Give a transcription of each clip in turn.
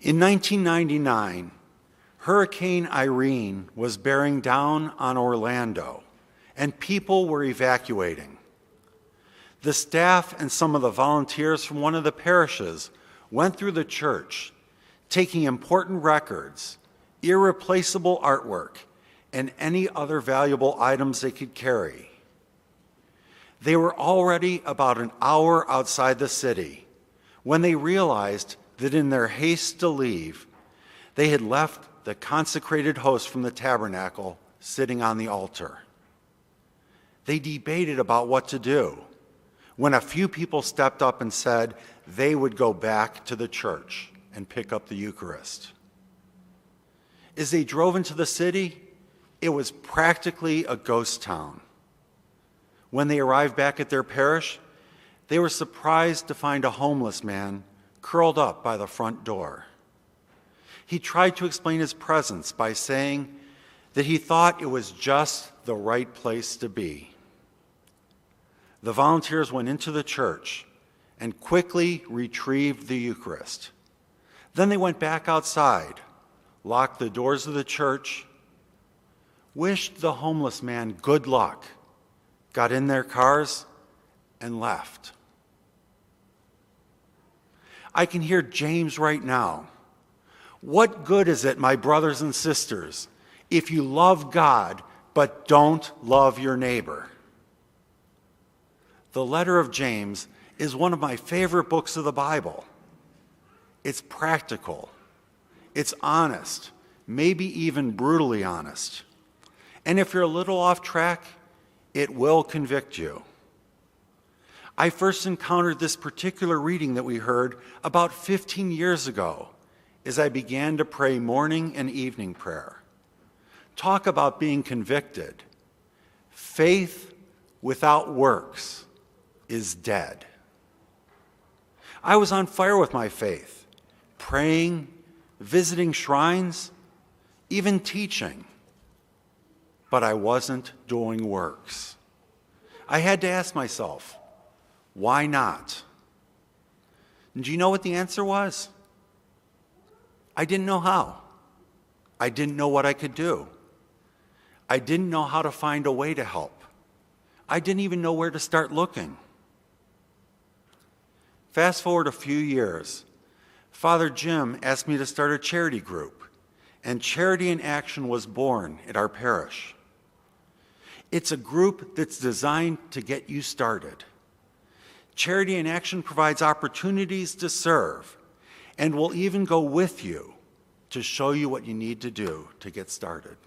In 1999, Hurricane Irene was bearing down on Orlando, and people were evacuating. The staff and some of the volunteers from one of the parishes went through the church, taking important records, irreplaceable artwork, and any other valuable items they could carry. They were already about an hour outside the city when they realized that in their haste to leave, they had left the consecrated host from the tabernacle sitting on the altar. They debated about what to do when a few people stepped up and said they would go back to the church and pick up the Eucharist. As they drove into the city, it was practically a ghost town. When they arrived back at their parish, they were surprised to find a homeless man curled up by the front door. He tried to explain his presence by saying that he thought it was just the right place to be. The volunteers went into the church and quickly retrieved the Eucharist. Then they went back outside, locked the doors of the church, wished the homeless man good luck, got in their cars, and left. I can hear James right now. What good is it, my brothers and sisters, if you love God but don't love your neighbor? The letter of James is one of my favorite books of the Bible. It's practical. It's honest, maybe even brutally honest. And if you're a little off track, it will convict you. I first encountered this particular reading that we heard about 15 years ago as I began to pray morning and evening prayer. Talk about being convicted. Faith without works is dead. I was on fire with my faith, praying, visiting shrines, even teaching, but I wasn't doing works. I had to ask myself, why not? And do you know what the answer was? I didn't know how. I didn't know what I could do. I didn't know how to find a way to help. I didn't even know where to start looking. Fast forward a few years, Father Jim asked me to start a charity group, and Charity in Action was born at our parish. It's a group that's designed to get you started. Charity in Action provides opportunities to serve and will even go with you to show you what you need to do to get started.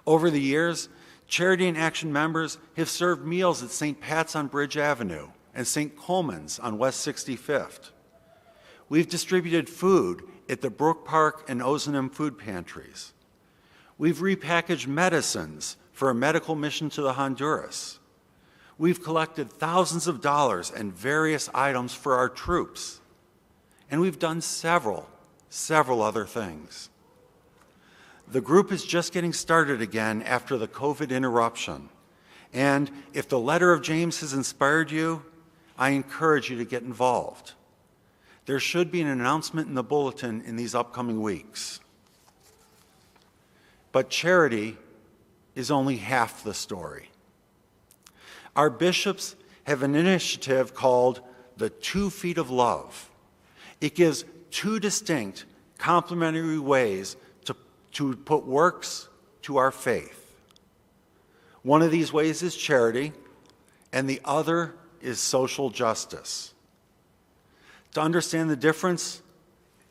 Over the years, Charity in Action members have served meals at St. Pat's on Bridge Avenue and St. Coleman's on West 65th. We've distributed food at the Brook Park and Ozanam food pantries. We've repackaged medicines for a medical mission to the Honduras. We've collected thousands of dollars and various items for our troops. And we've done several other things. The group is just getting started again after the COVID interruption. And if the letter of James has inspired you, I encourage you to get involved. There should be an announcement in the bulletin in these upcoming weeks. But charity is only half the story. Our bishops have an initiative called the 2 Feet of Love. It gives 2 distinct, complementary ways to put works to our faith. One of these ways is charity, and the other is social justice. To understand the difference,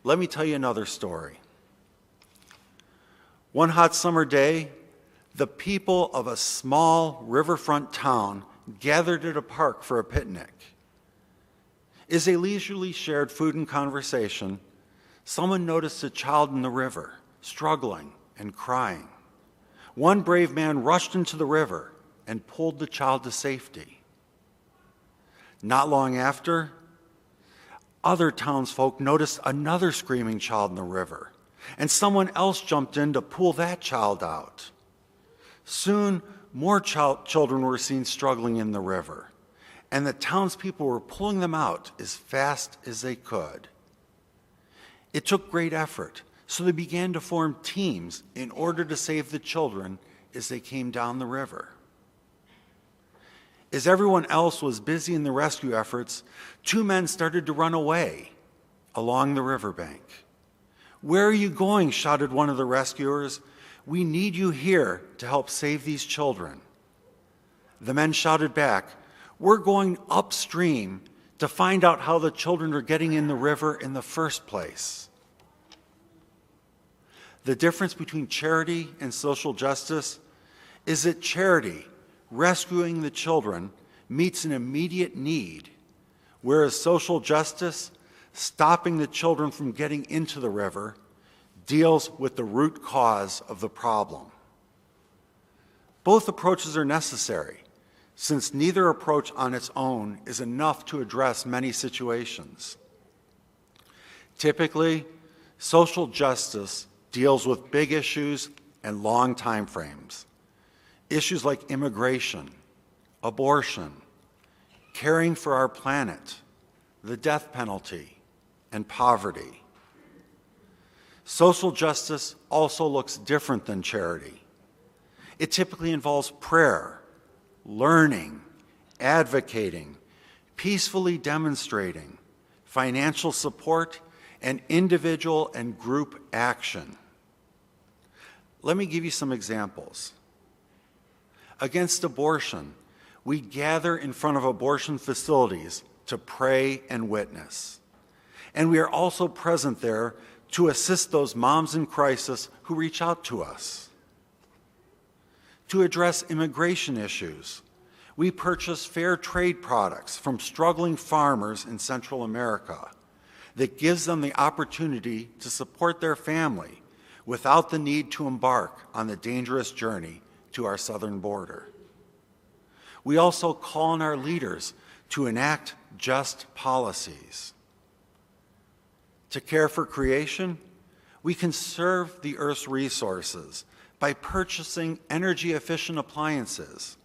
let me tell you another story. One hot summer day, the people of a small riverfront town gathered at a park for a picnic. As they leisurely shared food and conversation, someone noticed a child in the river, struggling and crying. One brave man rushed into the river and pulled the child to safety. Not long after, other townsfolk noticed another screaming child in the river, and someone else jumped in to pull that child out. Soon, more children were seen struggling in the river, and the townspeople were pulling them out as fast as they could. It took great effort, so they began to form teams in order to save the children as they came down the river. As everyone else was busy in the rescue efforts, two men started to run away along the riverbank. "Where are you going?" shouted one of the rescuers. "We need you here to help save these children." The men shouted back, "We're going upstream to find out how the children are getting in the river in the first place." The difference between charity and social justice is that charity, rescuing the children, meets an immediate need, whereas social justice, stopping the children from getting into the river, deals with the root cause of the problem. Both approaches are necessary, since neither approach on its own is enough to address many situations. Typically, social justice deals with big issues and long time frames. Issues like immigration, abortion, caring for our planet, the death penalty, and poverty. Social justice also looks different than charity. It typically involves prayer, learning, advocating, peacefully demonstrating, financial support, and individual and group action. Let me give you some examples. Against abortion, we gather in front of abortion facilities to pray and witness. And we are also present there to assist those moms in crisis who reach out to us. To address immigration issues, we purchase fair trade products from struggling farmers in Central America that gives them the opportunity to support their family without the need to embark on the dangerous journey to our southern border. We also call on our leaders to enact just policies. To care for creation, we conserve the Earth's resources by purchasing energy-efficient appliances,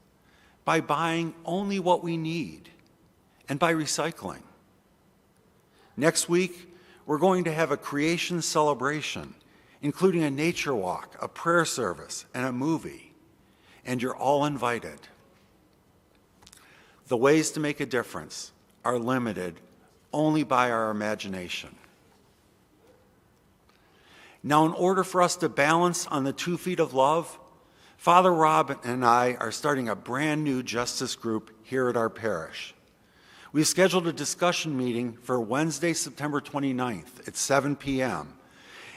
by buying only what we need, and by recycling. Next week, we're going to have a creation celebration, including a nature walk, a prayer service, and a movie, and you're all invited. The ways to make a difference are limited only by our imagination. Now, in order for us to balance on the 2 feet of love, Father Rob and I are starting a brand new justice group here at our parish. We've scheduled a discussion meeting for Wednesday, September 29th at 7 p.m.,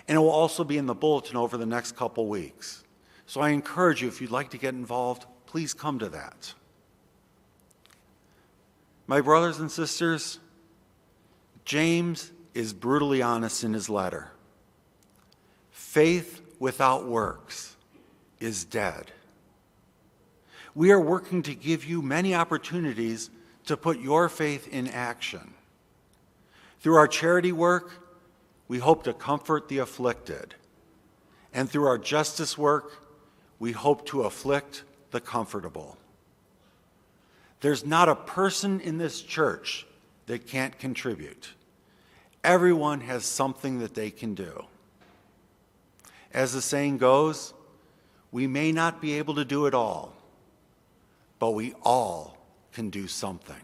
and it will also be in the bulletin over the next couple weeks. So I encourage you, if you'd like to get involved, please come to that. My brothers and sisters, James is brutally honest in his letter. Faith without works is dead. We are working to give you many opportunities to put your faith in action. Through our charity work, we hope to comfort the afflicted. And through our justice work, we hope to afflict the comfortable. There's not a person in this church that can't contribute. Everyone has something that they can do. As the saying goes, we may not be able to do it all, but we all can do something.